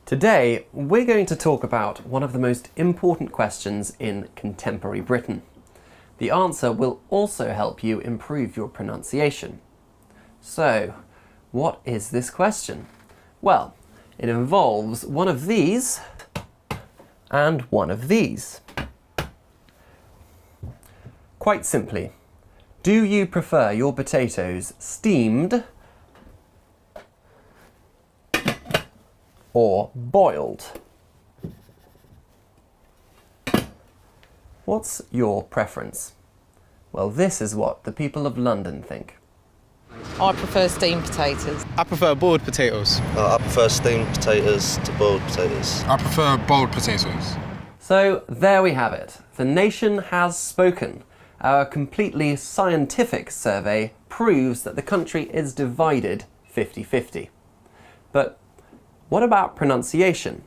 Today, we're going to talk about one of the most important questions in contemporary Britain. The answer will also help you improve your pronunciation. So, what is this question? Well, it involves one of these and one of these. Quite simply, do you prefer your potatoes steamed or boiled? What's your preference? Well, this is what the people of London think. I prefer steamed potatoes. I prefer boiled potatoes. I prefer steamed potatoes to boiled potatoes. I prefer boiled potatoes. So there we have it. The nation has spoken. Our completely scientific survey proves that the country is divided 50-50. But what about pronunciation?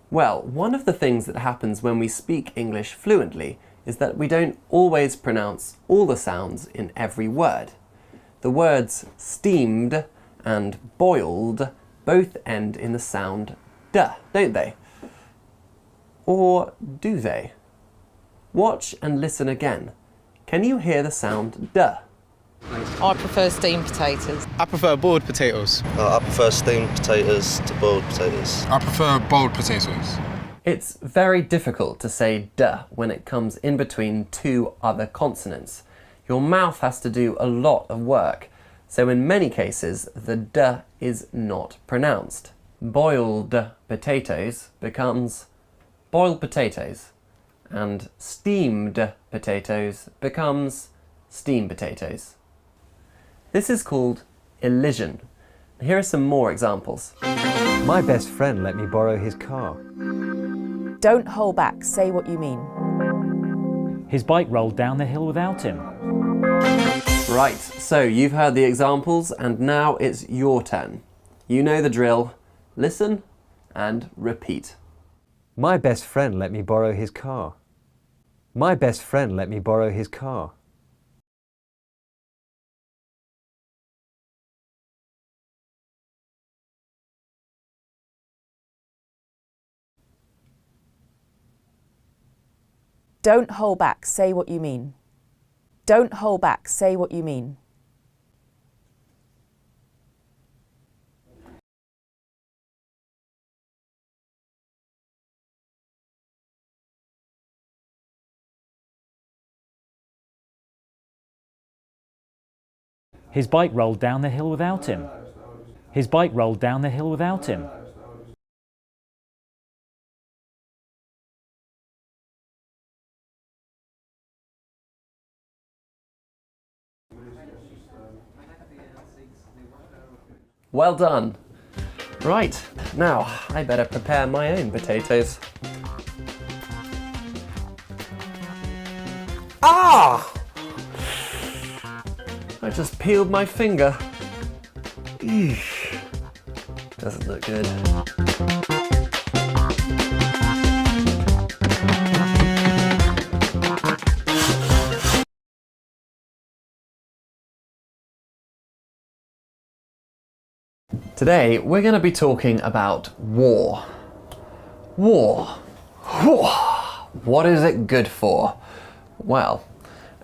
Well, one of the things that happens when we speak English fluently is that we don't always pronounce all the sounds in every word. The words steamed and boiled both end in the sound d, don't they? Or do they? Watch and listen again. Can you hear the sound d? I prefer steamed potatoes. I prefer boiled potatoes. I prefer steamed potatoes to boiled potatoes. I prefer boiled potatoes. It's very difficult to say d when it comes in between two other consonants. Your mouth has to do a lot of work, so in many cases the d is not pronounced. Boiled potatoes becomes boiled potatoes, and steamed potatoes becomes steamed potatoes. This is called elision. Here are some more examples. My best friend let me borrow his car. Don't hold back, say what you mean. His bike rolled down the hill without him. Right, so you've heard the examples and now it's your turn. You know the drill. Listen and repeat. My best friend let me borrow his car. My best friend let me borrow his car. Don't hold back, say what you mean. Don't hold back, say what you mean. His bike rolled down the hill without him. His bike rolled down the hill without him. Well done. Right, now I better prepare my own potatoes. Ah! I just peeled my finger. Eesh. Doesn't look good. Today, we're going to be talking about war. War. What is it good for? Well,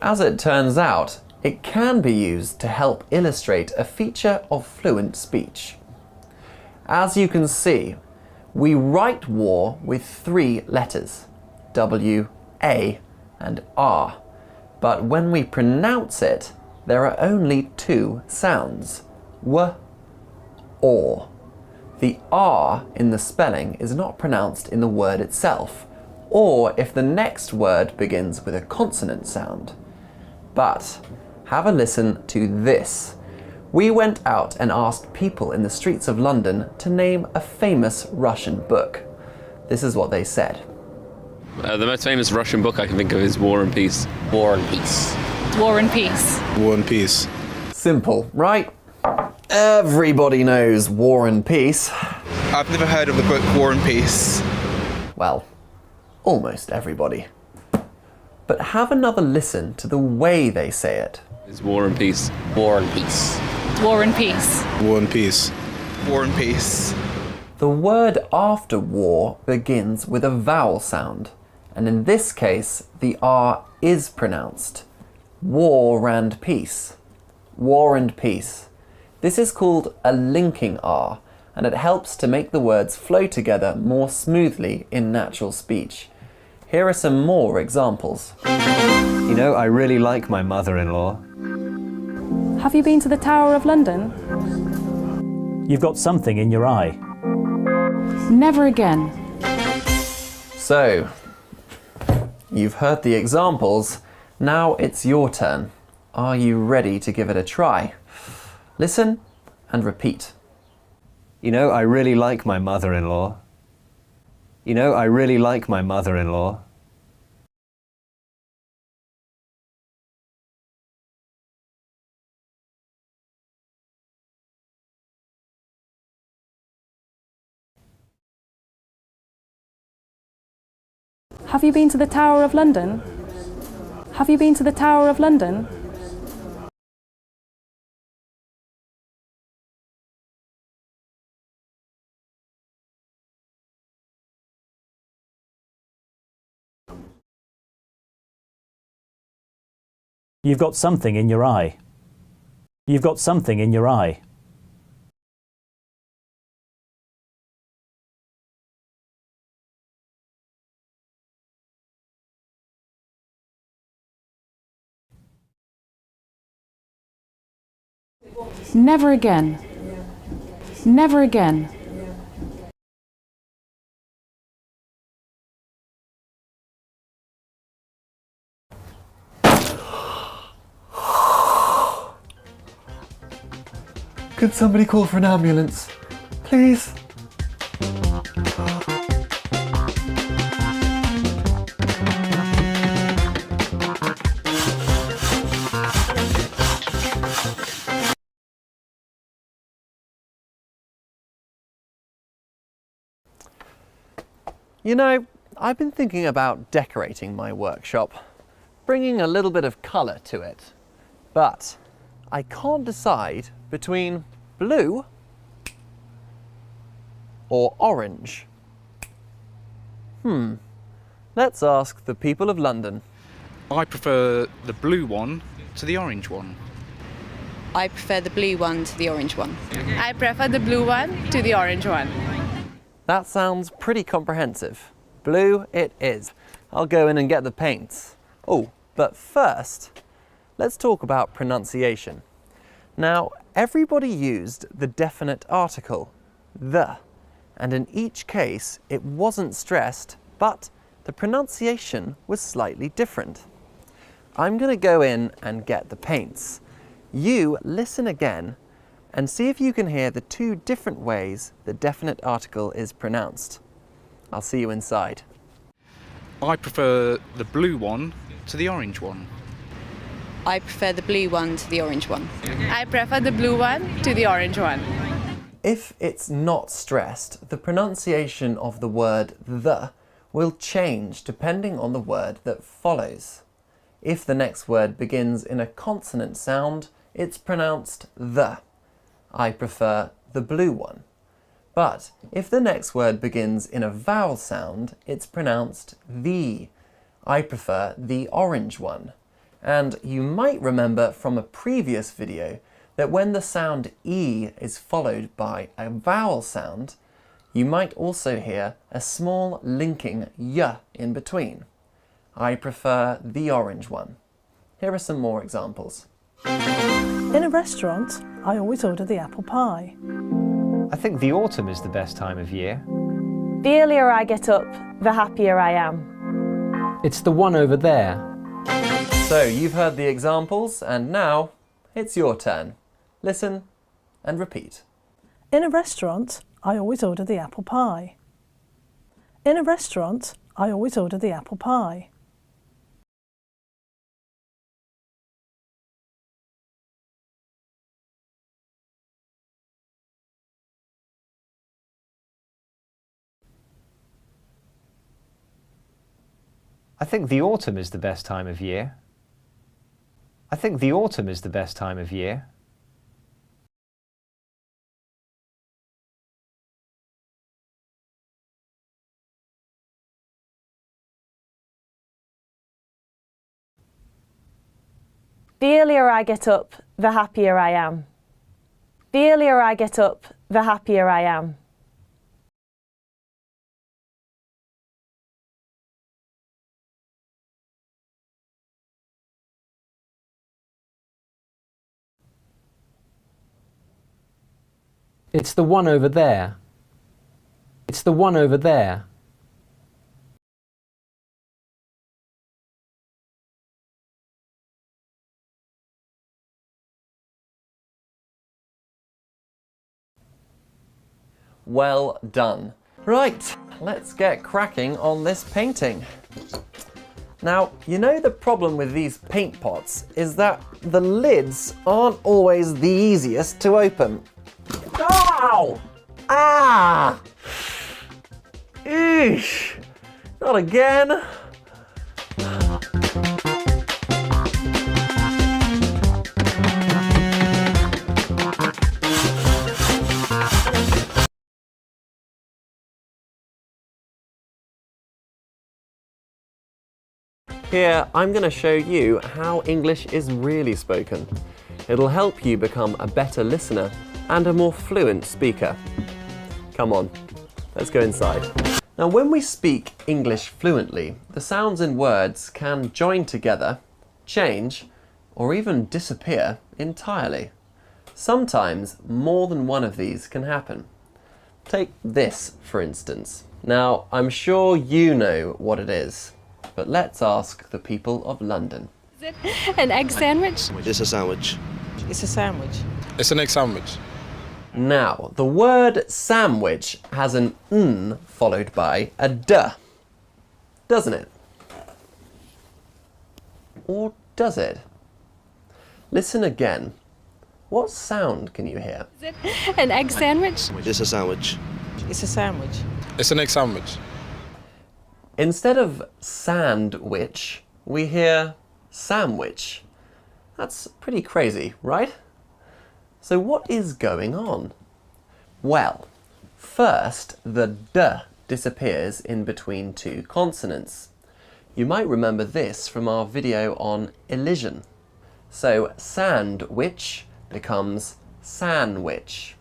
as it turns out, it can be used to help illustrate a feature of fluent speech. As you can see, we write war with three letters, W, A, and R. But when we pronounce it, there are only two sounds, W, or. The R in the spelling is not pronounced in the word itself, or if the next word begins with a consonant sound. But have a listen to this. We went out and asked people in the streets of London to name a famous Russian book. This is what they said. The most famous Russian book I can think of is War and Peace. War and Peace. War and Peace. War and Peace. Simple, right? Everybody knows War and Peace. I've never heard of the book War and Peace. Well, almost everybody. But have another listen to the way they say it. It's War and Peace. War and Peace. War and Peace. War and Peace. War and Peace. The word after war begins with a vowel sound, and in this case, the R is pronounced. War and peace. War and peace. This is called a linking R, and it helps to make the words flow together more smoothly in natural speech. Here are some more examples. You know, I really like my mother-in-law. Have you been to the Tower of London? You've got something in your eye. Never again. So, you've heard the examples. Now it's your turn. Are you ready to give it a try? Listen and repeat. You know, I really like my mother-in-law. You know, I really like my mother-in-law. Have you been to the Tower of London? Have you been to the Tower of London? You've got something in your eye. You've got something in your eye. Never again. Never again. Could somebody call for an ambulance? Please? You know, I've been thinking about decorating my workshop, bringing a little bit of colour to it, but I can't decide between blue or orange. Let's ask the people of London. I prefer the blue one to the orange one. I prefer the blue one to the orange one. I prefer the blue one to the orange one. That sounds pretty comprehensive. Blue it is. I'll go in and get the paints. Oh, but first, let's talk about pronunciation. Now, everybody used the definite article, the, and in each case it wasn't stressed, but the pronunciation was slightly different. I'm going to go in and get the paints. You listen again and see if you can hear the two different ways the definite article is pronounced. I'll see you inside. I prefer the blue one to the orange one. I prefer the blue one to the orange one. I prefer the blue one to the orange one. If it's not stressed, the pronunciation of the word the will change depending on the word that follows. If the next word begins in a consonant sound, it's pronounced the. I prefer the blue one. But if the next word begins in a vowel sound, it's pronounced the. I prefer the orange one. And you might remember from a previous video that when the sound E is followed by a vowel sound, you might also hear a small linking y in between. I prefer the orange one. Here are some more examples. In a restaurant, I always order the apple pie. I think the autumn is the best time of year. The earlier I get up, the happier I am. It's the one over there. So you've heard the examples, and now it's your turn. Listen and repeat. In a restaurant, I always order the apple pie. In a restaurant, I always order the apple pie. I think the autumn is the best time of year. I think the autumn is the best time of year. The earlier I get up, the happier I am. The earlier I get up, the happier I am. It's the one over there. It's the one over there. Well done. Right, let's get cracking on this painting. Now, you know the problem with these paint pots is that the lids aren't always the easiest to open. Ow! Ah! Eesh! Not again! Here, I'm going to show you how English is really spoken. It'll help you become a better listener and a more fluent speaker. Come on, let's go inside. Now, when we speak English fluently, the sounds in words can join together, change, or even disappear entirely. Sometimes more than one of these can happen. Take this, for instance. Now, I'm sure you know what it is, but let's ask the people of London. Is it an egg sandwich? It's a sandwich. It's a sandwich. It's an egg sandwich. Now, the word sandwich has an n followed by a d, doesn't it? Or does it? Listen again. What sound can you hear? Is it an egg sandwich? It's a sandwich. It's a sandwich. It's an egg sandwich. Instead of sandwich, we hear sandwich. That's pretty crazy, right? So what is going on? Well, first the d disappears in between two consonants. You might remember this from our video on elision. So sandwich becomes sandwich.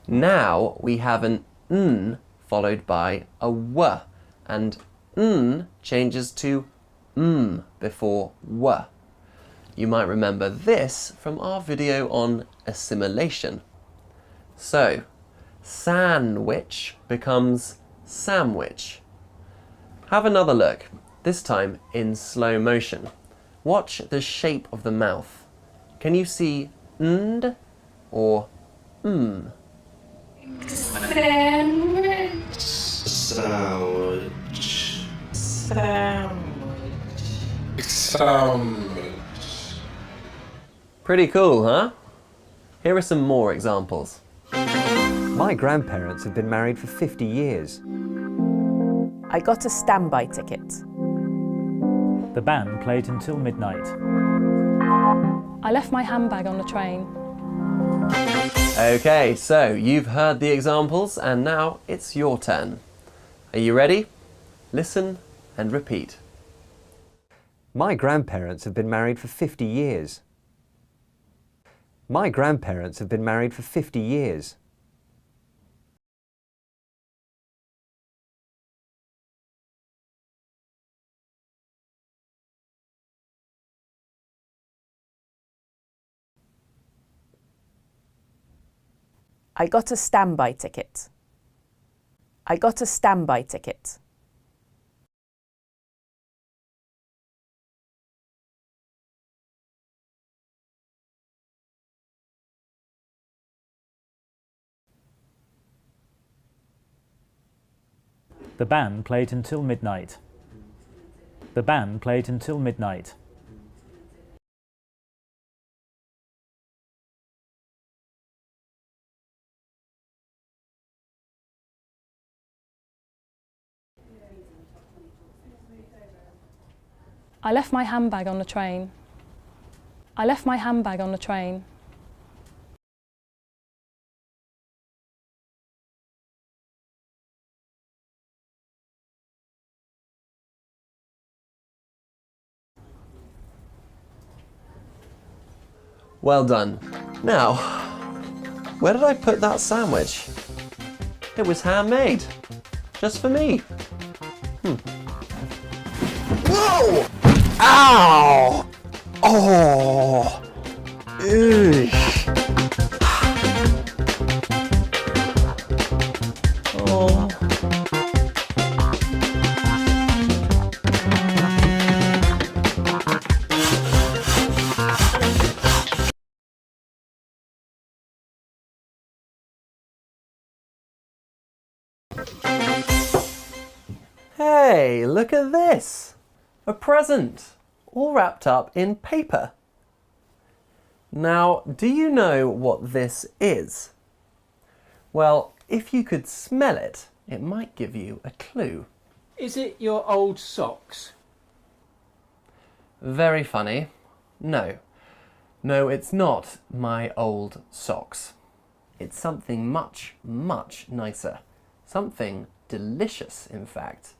Now we have an n followed by a w, and n changes to before w. You might remember this from our video on assimilation. So, sandwich becomes sandwich. Have another look, this time in slow motion. Watch the shape of the mouth. Can you see nd or Sandwich. Sandwich. Sandwich. Pretty cool, huh? Here are some more examples. My grandparents have been married for 50 years. I got a standby ticket. The band played until midnight. I left my handbag on the train. Okay, so you've heard the examples and now it's your turn. Are you ready? Listen and repeat. My grandparents have been married for 50 years. My grandparents have been married for 50 years. I got a standby ticket. I got a standby ticket. The band played until midnight. The band played until midnight. I left my handbag on the train. I left my handbag on the train. Well done. Now, where did I put that sandwich? It was handmade. Just for me. Whoa! Ow! Oh! Ew. Oh. Hey, look at this! A present, all wrapped up in paper. Now, do you know what this is? Well, if you could smell it, it might give you a clue. Is it your old socks? Very funny. No. No, it's not my old socks. It's something much, much nicer. Something delicious, in fact.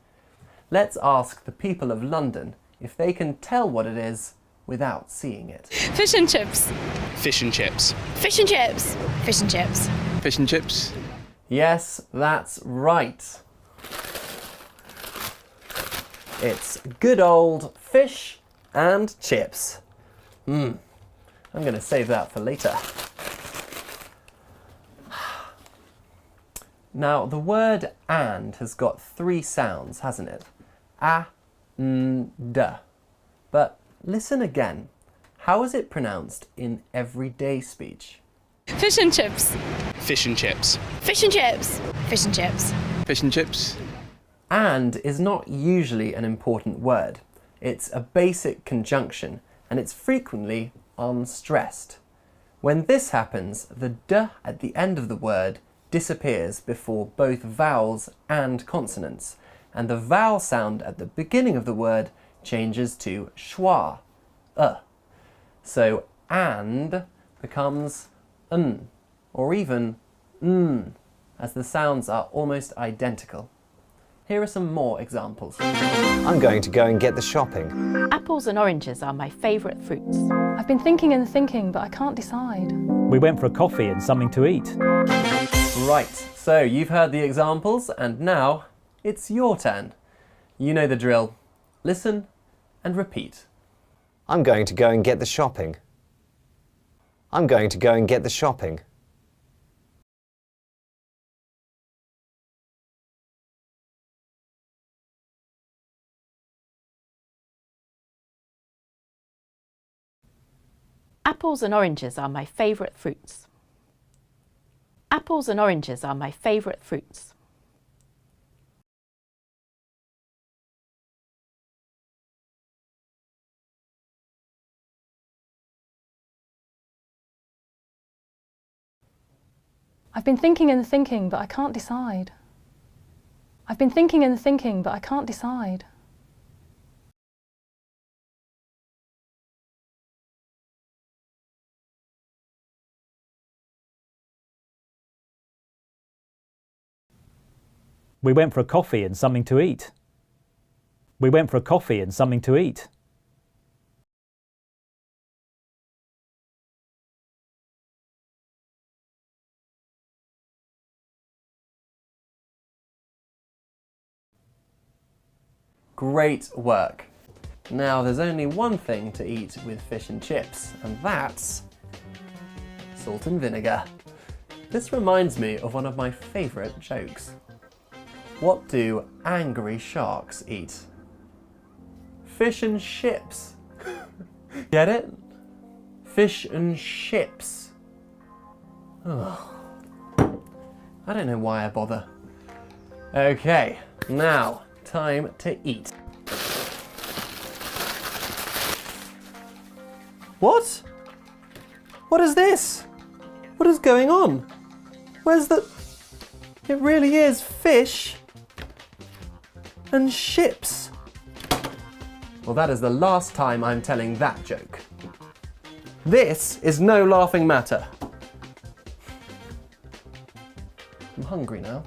Let's ask the people of London if they can tell what it is without seeing it. Fish and chips. Fish and chips. Fish and chips. Fish and chips. Fish and chips. Yes, that's right. It's good old fish and chips. I'm going to save that for later. Now, the word and has got 3 sounds, hasn't it? A, n, d. But listen again. How is it pronounced in everyday speech? Fish and chips. Fish and chips. Fish and chips. Fish and chips. Fish and chips. And is not usually an important word. It's a basic conjunction, and it's frequently unstressed. When this happens, the d at the end of the word disappears before both vowels and consonants, and the vowel sound at the beginning of the word changes to schwa, So and becomes n, or even n, as the sounds are almost identical. Here are some more examples. I'm going to go and get the shopping. Apples and oranges are my favourite fruits. I've been thinking and thinking, but I can't decide. We went for a coffee and something to eat. Right, so you've heard the examples, and now it's your turn. You know the drill. Listen and repeat. I'm going to go and get the shopping. I'm going to go and get the shopping. Apples and oranges are my favourite fruits. Apples and oranges are my favourite fruits. I've been thinking and thinking, but I can't decide. I've been thinking and thinking, but I can't decide. We went for a coffee and something to eat. We went for a coffee and something to eat. Great work. Now there's only one thing to eat with fish and chips, and that's salt and vinegar. This reminds me of one of my favourite jokes. What do angry sharks eat? Fish and chips. Get it? Fish and chips. Ugh. I don't know why I bother. Okay, now time to eat. What? What is this? What is going on? Where's the... It really is fish and chips. Well, that is the last time I'm telling that joke. This is no laughing matter. I'm hungry now.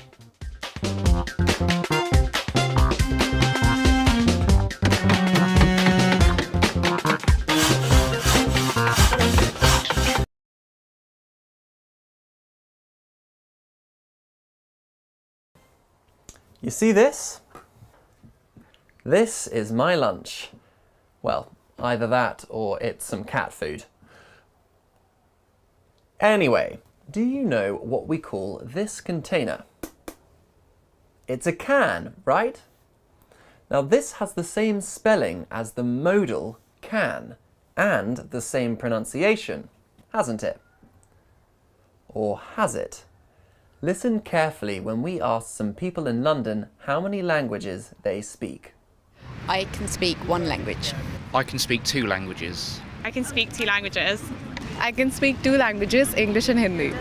You see this? This is my lunch. Well, either that or it's some cat food. Anyway, do you know what we call this container? It's a can, right? Now this has the same spelling as the modal can and the same pronunciation, hasn't it? Or has it? Listen carefully when we ask some people in London how many languages they speak. I can speak one language. I can speak 2 languages. I can speak 2 languages. I can speak 2 languages, English and Hindi.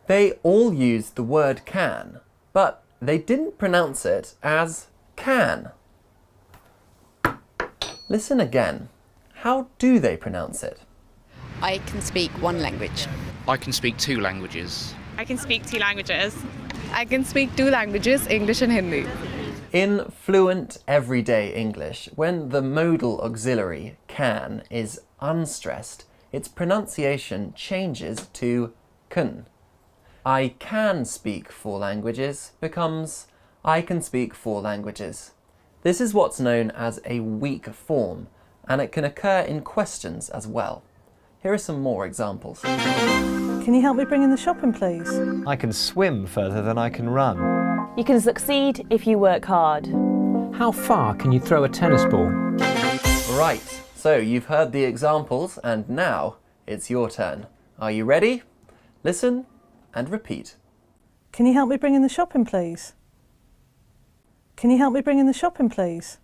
They all used the word can, but they didn't pronounce it as can. Listen again. How do they pronounce it? I can speak one language. I can speak 2 languages. I can speak 2 languages. I can speak 2 languages, English and Hindi. In fluent everyday English, when the modal auxiliary can is unstressed, its pronunciation changes to can. I can speak 4 languages becomes I can speak 4 languages. This is what's known as a weak form, and it can occur in questions as well. Here are some more examples. Can you help me bring in the shopping, please? I can swim further than I can run. You can succeed if you work hard. How far can you throw a tennis ball? Right, so you've heard the examples and now it's your turn. Are you ready? Listen and repeat. Can you help me bring in the shopping, please? Can you help me bring in the shopping, please?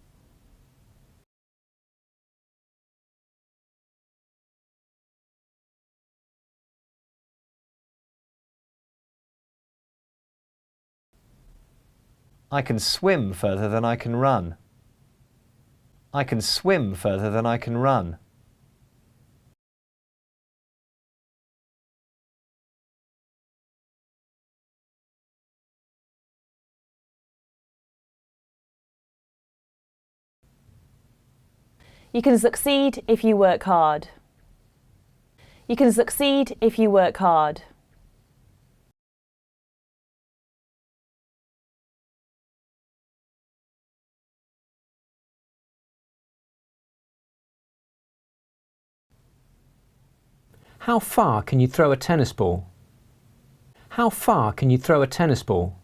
I can swim further than I can run. I can swim further than I can run. You can succeed if you work hard. You can succeed if you work hard. How far can you throw a tennis ball? How far can you throw a tennis ball?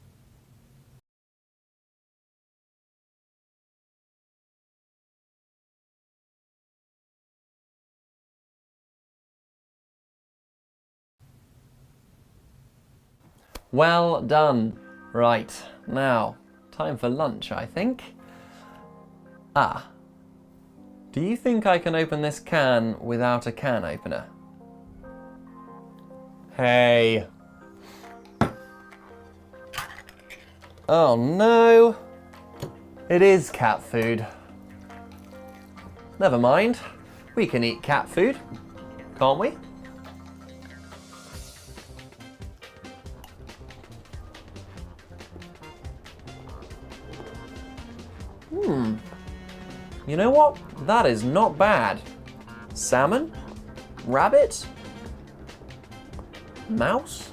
Well done. Right, now, time for lunch, I think. Ah, do you think I can open this can without a can opener? Hey. Oh no. It is cat food. Never mind. We can eat cat food, can't we? You know what? That is not bad. Salmon? Rabbit? Mouse?